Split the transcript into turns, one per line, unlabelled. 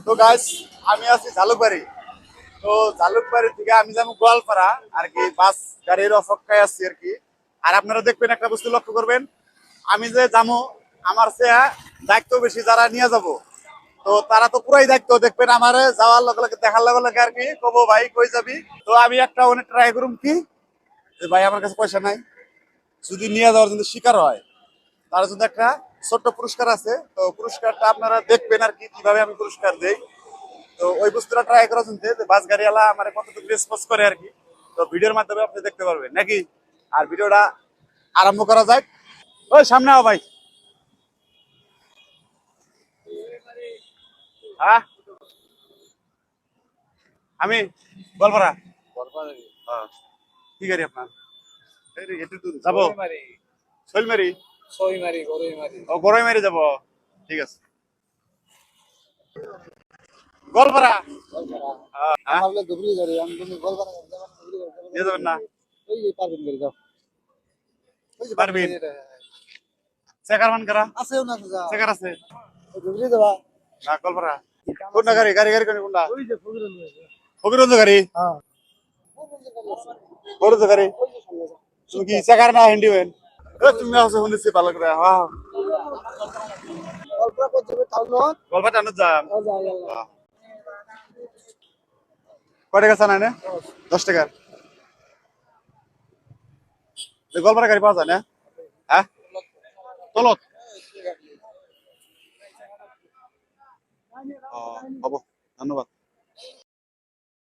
তো গাইস আমি আছি ঝালুকবাড়ি। তো ঝালুকবাড়ি থেকে আমি যাবো গোয়ালপাড়া আর কি, বাস গাড়ির অপেক্ষায় আছি আর কি। আর আপনারা দেখবেন একটা বস্তু লক্ষ্য করবেন, আমি যে যাবো আমার সে দায়িত্ব বেশি যারা নিয়ে যাব, তো তারা তো পুরাই দায়িত্ব দেখবেন আমার যাওয়ার লগে লগে দেখার লগে লগে আর কি কবো ভাই কই যাবি। তো আমি একটা অনেক ট্রাই করুম কি যে ভাই আমার কাছে পয়সা নাই, যদি নিয়ে যাওয়ার জন্য শিকার হয় তার জন্য একটা ছোট্ট পুরস্কার আছে। তো পুরস্কারটা আপনারা দেখবেন আর কি কিভাবে আমি পুরস্কার দেই। তো ওই বস্তুটা ট্রাই করার জন্য যে বাস গাড়িওয়ালা আমার কতটুকু রেসপন্স করে আর কি, তো ভিডিওর মাধ্যমে আপনি দেখতে পারবেন নাকি। আর ভিডিওটা আরম্ভ করা যায়। ওই সামনে আও ভাই। হ্যাঁ আমি গোয়ালপাড়া। হ্যাঁ। কি গাড়ি আপনার? একটু দূর যাবো শৈলমারি। ও গরইমারি যাবো, ঠিক আছে। গোয়ালপাড়া। হ্যাঁ নিয়ে যাবেন না? পারবেন? চেকার মান করা চেকার আছে না? গোয়ালপাড়া কোনটা গাড়ি গাড়ি গাড়ি কোনটা? ফকিরগঞ্জ গাড়ি, বড় গাড়ি। তুমি কি চেকার না হ্যান্ডিম্যান? তুমি আছে শুনেছি ভালো করে। হ্যাঁ গল্প টানো যাম। কয় টাকা চান না? 10 টাকা। গল্পের গাড়ি পাওয়া যায় না? হ্যাঁ তলত। হব ধন্যবাদ।